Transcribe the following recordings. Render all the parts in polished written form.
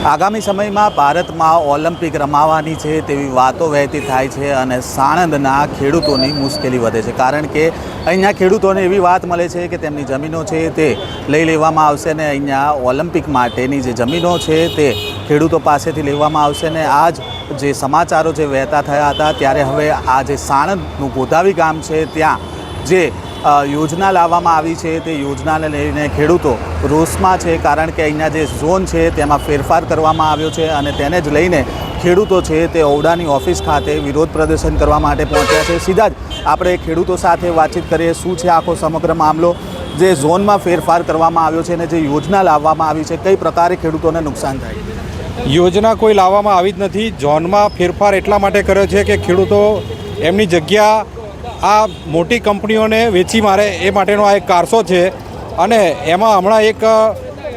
આગામી સમયમાં ભારતમાં ઓલિમ્પિક રમાવાની છે તેવી વાતો વહેતી થાય છે અને સાણંદના ખેડૂતોની મુશ્કેલી વધે છે, કારણ કે અહીંયા ખેડૂતોને એવી વાત મળે છે કે તેમની જમીનો છે તે લઈ લેવામાં આવશે ને અહીંયા ઓલિમ્પિક માટેની જે જમીનો છે તે ખેડૂતો પાસેથી લેવામાં આવશે ને આ જે સમાચારો જે વહેતા થયા હતા ત્યારે હવે આ જે સાણંદનું ગોધાવી ગામ છે ત્યાં જે યોજના લાવવામાં આવી છે તે યોજનાને લઈને ખેડૂતો રોષમાં છે, કારણ કે અહીંયા જે ઝોન છે તેમાં ફેરફાર કરવામાં આવ્યો છે અને તેને જ લઈને ખેડૂતો છે તે ઔડાની ઓફિસ ખાતે વિરોધ પ્રદર્શન કરવા માટે પહોંચ્યા છે। સીધા જ આપણે ખેડૂતો સાથે વાતચીત કરીએ, શું છે આખો સમગ્ર મામલો, જે ઝોનમાં ફેરફાર કરવામાં આવ્યો છે અને જે યોજના લાવવામાં આવી છે કઈ પ્રકારે ખેડૂતોને નુકસાન થાય। યોજના કોઈ લાવવામાં આવી જ નથી। ઝોનમાં ફેરફાર એટલા માટે કર્યો છે કે ખેડૂતો એમની જગ્યા આ મોટી કંપનીઓને વેચી મારે એ માટેનો આ એક કારસો છે અને એમાં હમણાં એક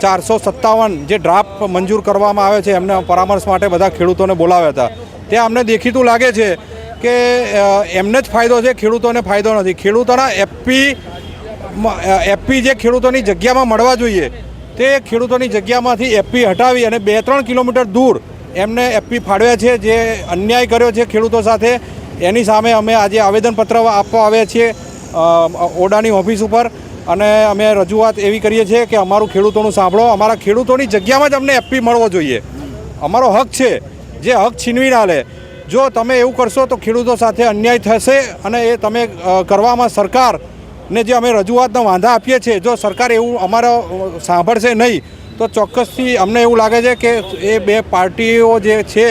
457 જે ડ્રાફ્ટ મંજૂર કરવામાં આવે છે એમને પરામર્શ માટે બધા ખેડૂતોને બોલાવ્યા હતા। ત્યાં અમને દેખીતું લાગે છે કે એમને જ ફાયદો છે, ખેડૂતોને ફાયદો નથી। ખેડૂતોના એફપી જે ખેડૂતોની જગ્યામાં મળવા જોઈએ તે ખેડૂતોની જગ્યામાંથી એફપી હટાવી અને 2-3 કિલોમીટર દૂર એમને એફપી ફાળવ્યા છે, જે અન્યાય કર્યો છે ખેડૂતો સાથે। એની સામે અમે આજે આવેદનપત્ર આપવા આવ્યા છીએ ઓડાની ઓફિસ ઉપર અને અમે રજૂઆત એવી કરીએ છીએ કે અમારું ખેડૂતોનું સાંભળો, અમારા ખેડૂતોની જગ્યામાં જ અમને એફપી મળવો જોઈએ, અમારો હક છે, જે હક છીનવી ના લે। જો તમે એવું કરશો તો ખેડૂતો સાથે અન્યાય થશે અને એ તમે કરવામાં સરકારને જે અમે રજૂઆતના વાંધા આપીએ છીએ, જો સરકાર એવું અમારો સાંભળશે નહીં તો ચોક્કસથી અમને એવું લાગે છે કે એ બે પાર્ટીઓ જે છે,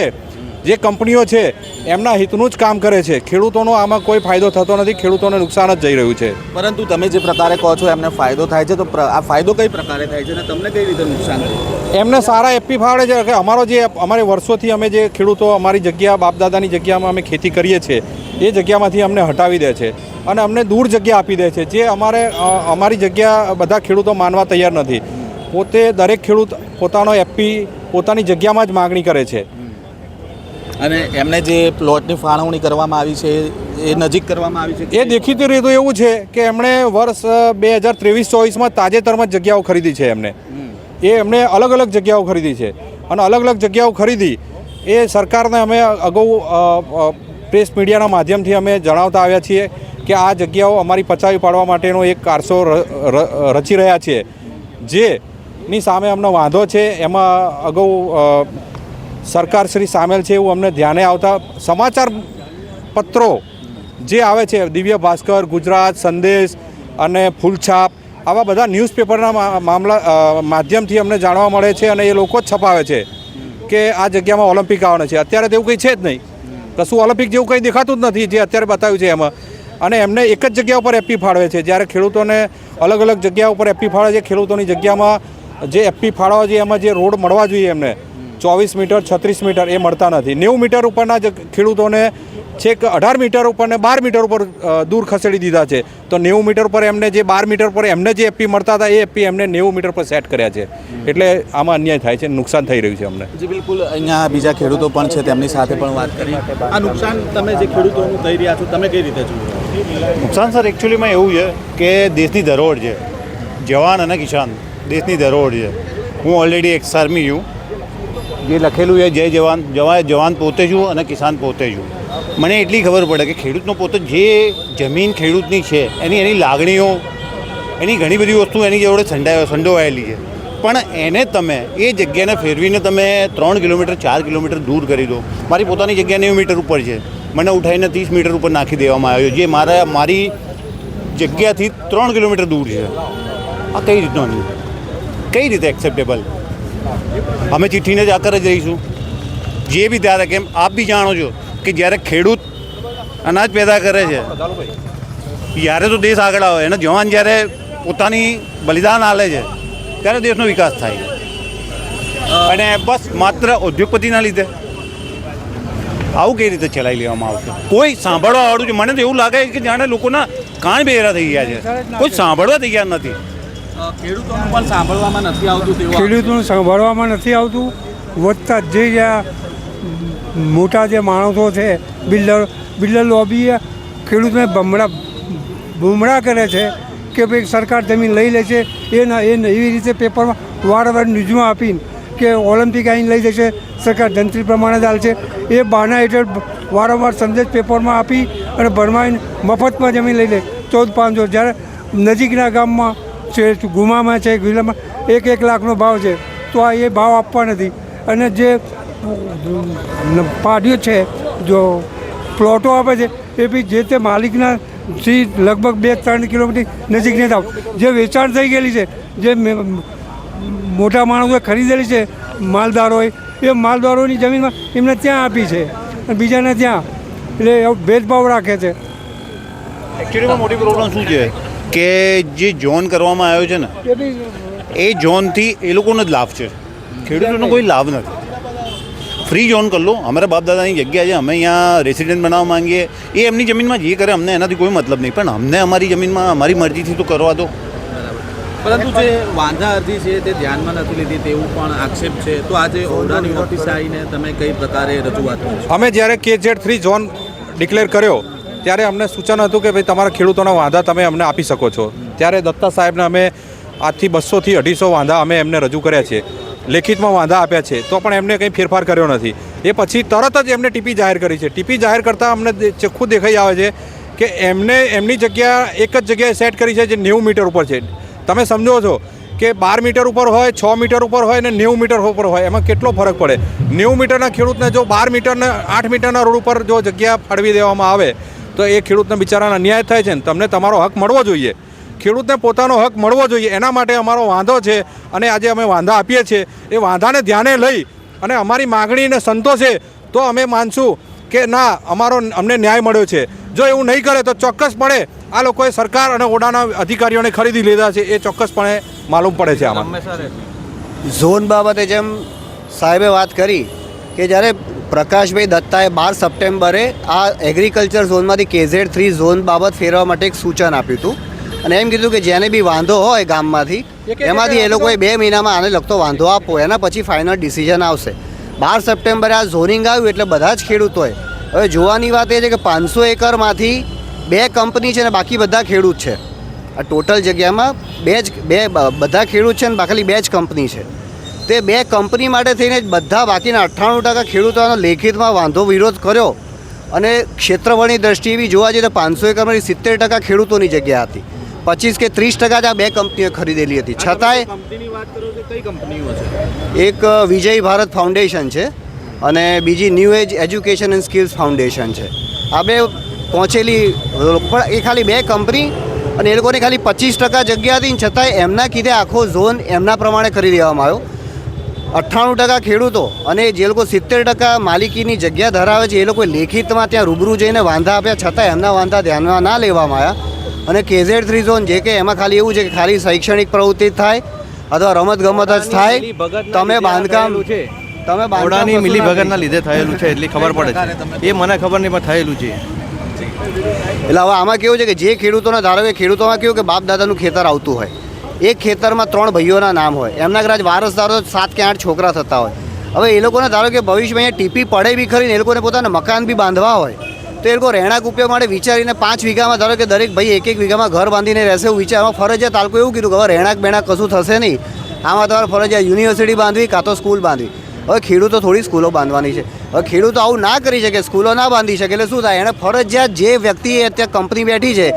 જે કંપનીઓ છે એમના હિતનું જ કામ કરે છે। ખેડૂતોનો આમાં કોઈ ફાયદો થતો નથી, ખેડૂતોને નુકસાન જ જઈ રહ્યું છે। પરંતુ તમે જે પ્રકારે કહો છો એમને ફાયદો થાય છે, તો આ ફાયદો કઈ પ્રકારે થાય છે અને તમને કઈ રીતે નુકસાન થાય છે? એમને સારા એફપી ફાળે છે કે અમારે વર્ષોથી અમે જે ખેડૂતો અમારી જગ્યા બાપદાદાની જગ્યામાં અમે ખેતી કરીએ છીએ એ જગ્યામાંથી અમને હટાવી દે છે અને અમને દૂર જગ્યા આપી દે છે, જે અમારી જગ્યા બધા ખેડૂતો માનવા તૈયાર નથી। પોતે દરેક ખેડૂત પોતાનો એફપી પોતાની જગ્યામાં જ માગણી કરે છે અને એમને જે પ્લોટની ફાળવણી કરવામાં આવી છે એ નજીક કરવામાં આવી છે। એ દેખીતી રીતે એવું છે કે એમણે વર્ષ 2023-24માં તાજેતરમાં જગ્યાઓ ખરીદી છે એમણે અલગ અલગ જગ્યાઓ ખરીદી છે અને અલગ અલગ જગ્યાઓ ખરીદી એ સરકારને અમે અગાઉ પ્રેસ મીડિયાના માધ્યમથી અમે જણાવતા આવ્યા છીએ કે આ જગ્યાઓ અમારી પચાવી પાડવા માટેનો એક કારસો રચી રહ્યા છીએ, જેની સામે અમને વાંધો છે। એમાં અગાઉ સરકારશ્રી સામેલ છે એવું અમને ધ્યાને આવતા સમાચાર પત્રો જે આવે છે, દિવ્ય ભાસ્કર, ગુજરાત સંદેશ અને ફૂલછાપ, આવા બધા ન્યૂઝપેપરના માધ્યમથી અમને જાણવા મળે છે અને એ લોકો જ છપાવે છે કે આ જગ્યામાં ઓલિમ્પિક આવવાના છે। અત્યારે તેવું કંઈ છે જ નહીં, કશું ઓલિમ્પિક જેવું કંઈ દેખાતું જ નથી જે અત્યારે બતાવ્યું છે એમાં, અને એમને એક જ જગ્યા ઉપર એફપી ફાળવે છે, જ્યારે ખેડૂતોને અલગ અલગ જગ્યા ઉપર એફપી ફાળવે છે। ખેડૂતોની જગ્યામાં જે એફપી ફાળવવા જોઈએ એમાં જે રોડ મળવા જોઈએ એમને 24 મીટર 36 મીટર એ મળતા નથી। 90 મીટર ઉપરના જે ખેડૂતોને છેક 18 મીટર ઉપર ને 12 મીટર ઉપર દૂર ખસેડી દીધા છે, તો 90 મીટર પર એમને જે 12 મીટર પર એમને જે એફપી મળતા હતા એ એફપી એમને 90 મીટર પર સેટ કર્યા છે, એટલે આમાં અન્યાય થાય છે, નુકસાન થઈ રહ્યું છે અમને। જી બિલકુલ, અહીંયા બીજા ખેડૂતો પણ છે, તેમની સાથે પણ વાત કરી। આ નુકસાન તમે જે ખેડૂતોનું થઈ રહ્યા છો તમે કઈ રીતે જુઓ? નુકસાન સર એકચ્યુઅલીમાં એવું છે કે દેશની ધરોહર છે, જવાન અને કિસાન દેશની ધરોહર છે। હું ઓલરેડી એક્સ આર્મી છું, જે લખેલું છે જય જવાન, જવાન પોતે છું અને કિસાન પોતે છું। મને એટલી ખબર પડે કે ખેડૂતનો પોતે જે જમીન ખેડૂતની છે એની લાગણીઓ, એની ઘણી બધી વસ્તુ એની જોડે સંડોવાયેલી છે, પણ એને તમે એ જગ્યાને ફેરવીને તમે 3 કિલોમીટર 4 કિલોમીટર દૂર કરી દો। મારી પોતાની જગ્યા 90 મીટર ઉપર છે, મને ઉઠાવીને 30 મીટર ઉપર નાખી દેવામાં આવ્યો, જે મારી જગ્યાથી 3 કિલોમીટર દૂર છે। આ કઈ રીતનો નહીં, કઈ રીતે એક્સેપ્ટેબલ? અમે ચિઠ્ઠીને જ આકર જ રહીશું જે બી ત્યારે, કેમ આપ બી જાણો છો કે જ્યારે ખેડૂત અનાજ પેદા કરે છે ત્યારે તો દેશ આગળ આવે, અને જવાન જ્યારે પોતાની બલિદાન આલે છે ત્યારે દેશનો વિકાસ થાય, અને બસ માત્ર ઉદ્યોગપતિના લીધે આવું કઈ રીતે ચલાવી લેવામાં આવશે? કોઈ સાંભળવાવાળું છે? મને તો એવું લાગે કે જાણે લોકોના કાન બેરા થઈ ગયા છે, કોઈ સાંભળવા તૈયાર નથી। ખેડૂતોનું પણ સાંભળવામાં નથી આવતું, ખેડૂતોનું સાંભળવામાં નથી આવતું। વધતા જે મોટા જે માણસો છે, બિલ્ડર લોબી ખેડૂતને બમણા કરે છે કે ભાઈ સરકાર જમીન લઈ લે છે, એવી રીતે પેપરમાં વારંવાર ન્યૂઝમાં આપીને કે ઓલિમ્પિક આવીને લઈ જશે, સરકાર જંત્રી પ્રમાણે ચાલશે, એ બહાના હેઠળ વારંવાર સંદેશ પેપરમાં આપી અને ભરમાઈને મફતમાં જમીન લઈ લે 14,500. જ્યારે નજીકના ગામમાં છે, ગુમામાં છે, ગિલામાં 1 લાખનો ભાવ છે, તો આ એ ભાવ આપવા નથી. અને જે પાડીઓ છે, જો પ્લોટો આપે છે એ બી જે તે માલિકના થી લગભગ 2-3 કિલોમીટર નજીક નહીં થાવ. જે વેચાણ થઈ ગયેલી છે, જે મોટા માણસોએ ખરીદેલી છે માલદારોએ, એ માલદારોની જમીનમાં એમને ત્યાં આપી છે અને બીજાને ત્યાં, એટલે એવો ભેદભાવ રાખે છે. એકચ્યુઅલીમાં મોટી પ્રોબ્લેમ શું છે કે જે ઝોન કરવામાં આવ્યો છે ને, એ બી એ ઝોનથી એ લોકોનો જ લાભ છે, ખેડૂતોનો કોઈ લાભ નથી. ફ્રી ઝોન કરી લો, અમારા બાપ દાદાની જગ્યા છે, અમે અહીંયા રેસિડેન્ટ બનાવવા માંગીએ, એ એમની જમીનમાં જે કરે અમને એનાથી કોઈ મતલબ નહીં, પણ અમને અમારી જમીનમાં અમારી મરજીથી તો કરવા દો. પરંતુ જે વાંધા અરજી છે તે ધ્યાનમાં નથી લીધી તેવું પણ આક્ષેપ છે. તો આજે ઓરડાની ઓફિસે આવીને તમે કઈ પ્રકારે રજૂઆત કરો છો? અમે જ્યારે KZ3 ઝોન ડિક્લેર કર્યો ત્યારે અમને સૂચન હતું કે ભાઈ તમારા ખેડૂતોના વાંધા તમે અમને આપી શકો છો. ત્યારે દત્તા સાહેબને અમે આજથી 200 થી 250 વાંધા અમે એમને રજૂ કર્યા છે, લેખિતમાં વાંધા આપ્યા છે, તો પણ એમને કંઈ ફેરફાર કર્યો નથી. એ પછી તરત જ એમને ટીપી જાહેર કરી છે. ટીપી જાહેર કરતાં અમને ચોખ્ખું દેખાઈ આવે છે કે એમને એમની જગ્યા એક જ જગ્યાએ સેટ કરી છે જે 90 મીટર ઉપર છે. તમે સમજો છો કે 12 મીટર ઉપર હોય, 6 મીટર ઉપર હોય ને 90 મીટર ઉપર હોય, એમાં કેટલો ફરક પડે. 90 મીટરના ખેડૂતને જો 12 મીટરને 8 મીટરના રોડ ઉપર જો જગ્યા ફાળવી દેવામાં આવે તો એ ખેડૂતને બિચારાને અન્યાય થાય છે ને. તમને તમારો હક મળવો જોઈએ, ખેડૂતને પોતાનો હક મળવો જોઈએ, એના માટે અમારો વાંધો છે. અને આજે અમે વાંધા આપીએ છીએ, એ વાંધાને ધ્યાને લઈ અને અમારી માગણીને સંતોષે તો અમે માનશું કે ના અમને ન્યાય મળ્યો છે. જો એવું નહીં કરે તો ચોક્કસપણે આ લોકોએ સરકાર અને ઓડાના અધિકારીઓને ખરીદી લીધા છે, એ ચોક્કસપણે માલુમ પડે છે. આમાં ઝોન બાબતે જેમ સાહેબે વાત કરી કે જ્યારે પ્રકાશભાઈ દત્તાએ 12 સપ્ટેમ્બરે આ એગ્રીકલ્ચર ઝોનમાંથી KZ3 ઝોન બાબત ફેરવા માટે એક સૂચન આપ્યું હતું અને એમ કીધું કે જેને બી વાંધો હોય ગામમાંથી એમાંથી એ લોકોએ 2 મહિનામાં આને લગતો વાંધો આપો, એના પછી ફાઇનલ ડિસિઝન આવશે. 12 સપ્ટેમ્બરે આ ઝોનિંગ આવ્યું એટલે બધા જ ખેડૂતોએ, હવે જોવાની વાત એ છે કે 500 એકરમાંથી 2 કંપની છે ને બાકી બધા ખેડૂત છે. આ ટોટલ જગ્યામાં બધા ખેડૂત છે ને ખાલી 2 જ કંપની છે. તે 2 કંપની માટે થઈને જ બધા બાકીના 98% ખેડૂતોનો લેખિતમાં વાંધો વિરોધ કર્યો. અને ક્ષેત્રફળની દ્રષ્ટિએ બી જોવા જઈએ તો 500 એકરમાંથી 70% ખેડૂતોની જગ્યા હતી, 25 કે 30% જ આ 2 કંપનીઓ ખરીદેલી હતી. છતાંય કંપનીની વાત કરો છો, કઈ કંપનીઓ છે? એક વિજય ભારત ફાઉન્ડેશન છે અને બીજી new age education and skills foundation છે. આ 2 પહોંચેલી, પણ એ ખાલી 2 કંપની અને એ લોકોને ખાલી 25% જગ્યા હતી, છતાંય એમના કીધે આખો ઝોન એમના પ્રમાણે કરી દેવામાં આવ્યો. 98% ખેડૂતો અને જે લોકો 70% માલિકીની જગ્યા ધરાવે છે એ લોકો લેખિતમાં ત્યાં રૂબરૂ જઈને વાંધા આપ્યા, છતાં એમના વાંધા ધ્યાનમાં ના લેવામાં આવ્યા. અને KZ3 ઝોન જે કે એમાં ખાલી એવું છે કે ખાલી શૈક્ષણિક પ્રવૃત્તિ થાય અથવા રમતગમત જ થાય, તમે બાંધકામ ઓડાની મિલીભગતના લીધે થયેલું છે એટલી ખબર પડે છે. એ મને ખબર નહીં પણ થયેલું છે. એટલે હવે આમાં કેવું છે કે જે ખેડૂતોના ધારો કે ખેડૂતોમાં કેવું કે બાપ દાદાનું ખેતર આવતું હોય, એક ખેતરમાં 3 ભાઈઓના નામ હોય, એમના કદાચ વારસદારો 7 કે 8 છોકરા થતા હોય. હવે એ લોકોને ધારો કે ભવિષ્યમાં અહીંયા ટીપી પડે બી ખરી ને એ લોકોને પોતાના મકાન બી બાંધવા હોય તો એ લોકો રહેણાંક ઉપયોગ માટે વિચારીને 5 વીઘામાં ધારો કે દરેક ભાઈ 1-1 વીઘામાં ઘર બાંધીને રહેશે એવું વિચારમાં ફરજિયાત તાલુકો એવું કીધું કે હવે રહેણાંક બેણાક કશું થશે નહીં, આમાં તમારે ફરજિયાત યુનિવર્સિટી બાંધવી કાં તો સ્કૂલ બાંધવી. હવે ખેડૂતો થોડી સ્કૂલો બાંધવાની છે. હવે ખેડૂતો આવું ના કરી શકે, સ્કૂલો ના બાંધી શકે એટલે શું થાય, એણે ફરજિયાત જે વ્યક્તિએ ત્યાં કંપની બેઠી છે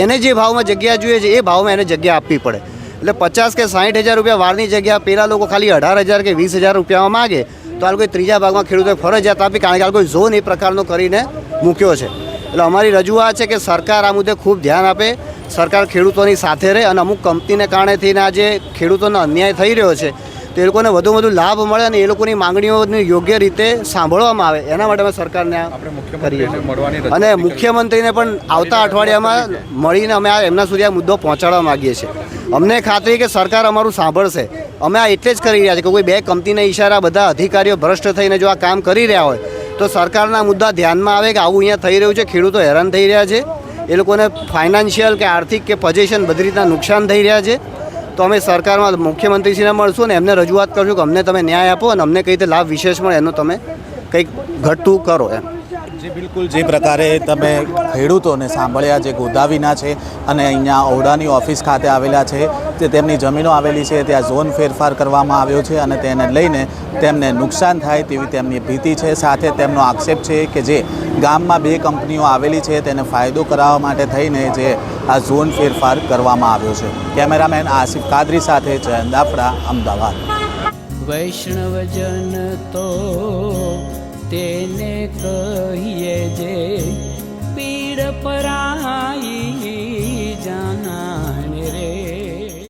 એને જે ભાવમાં જગ્યા જોઈએ છે એ ભાવમાં એને જગ્યા આપવી પડે. એટલે 50 કે 60 હજાર રૂપિયા વારની જગ્યા પેલા લોકો ખાલી 18,000 કે 20,000 રૂપિયામાં માગે તો આ લોકોએ ત્રીજા ભાગમાં ખેડૂતોએ ફરજિયાત આપી, કારણ કે આ લોકોએ ઝોન એ પ્રકારનો કરીને મૂક્યો છે. એટલે અમારી રજૂઆત છે કે સરકાર આ મુદ્દે ખૂબ ધ્યાન આપે, સરકાર ખેડૂતોની સાથે રહે અને અમુક કંપનીને કારણે થઈને આજે ખેડૂતોનો અન્યાય થઈ રહ્યો છે તો એ લોકોને વધુ મળે અને એ લોકોની માંગણીઓને યોગ્ય રીતે સાંભળવામાં આવે એના માટે અમે સરકારને કરીએ છીએ. અને મુખ્યમંત્રીને પણ આવતા અઠવાડિયામાં મળીને અમે એમના સુધી આ મુદ્દો પહોંચાડવા માગીએ છીએ. અમને ખાતરી કે સરકાર અમારું સાંભળશે. અમે આ એટલે જ કરી રહ્યા છીએ કે કોઈ 2 કંપનીના ઈશારા બધા અધિકારીઓ ભ્રષ્ટ થઈને જો આ કામ કરી રહ્યા હોય તો સરકારના મુદ્દા ધ્યાનમાં આવે કે આવું અહીંયા થઈ રહ્યું છે, ખેડૂતો હેરાન થઈ રહ્યા છે, એ લોકોને ફાઇનાન્શિયલ કે આર્થિક કે પોઝિશન બધી રીતના નુકસાન થઈ રહ્યા છે. તો અમે સરકારમાં મુખ્યમંત્રીશ્રીને મળશું ને એમને રજૂઆત કરશું કે અમને તમે ન્યાય આપો અને અમને કઈ રીતે લાભ વિશેષ મળે એનું તમે કંઈક ઘટતું કરો એમ. જે બિલકુલ જે પ્રકારે તમે ખેડૂતોને સાંભળ્યા જે ગોદાવીના છે અને અહીંયા ઓરડાની ઓફિસ ખાતે આવેલા છે તે તેમની જમીનો આવેલી છે ત્યાં ઝોન ફેરફાર કરવામાં આવ્યો છે અને તેને લઈને તેમને નુકસાન થાય તેવી તેમની ભીતિ છે. સાથે તેમનો આક્ષેપ છે કે જે ગામમાં 2 કંપનીઓ આવેલી છે તેને ફાયદો કરાવવા માટે થઈને જે આ ઝોન ફેરફાર કરવામાં આવ્યો છે. કેમેરામેન આસિફ કાદરી સાથે જયંત દાફડા, અમદાવાદ. વૈષ્ણવજન તો તેને કહીએ જે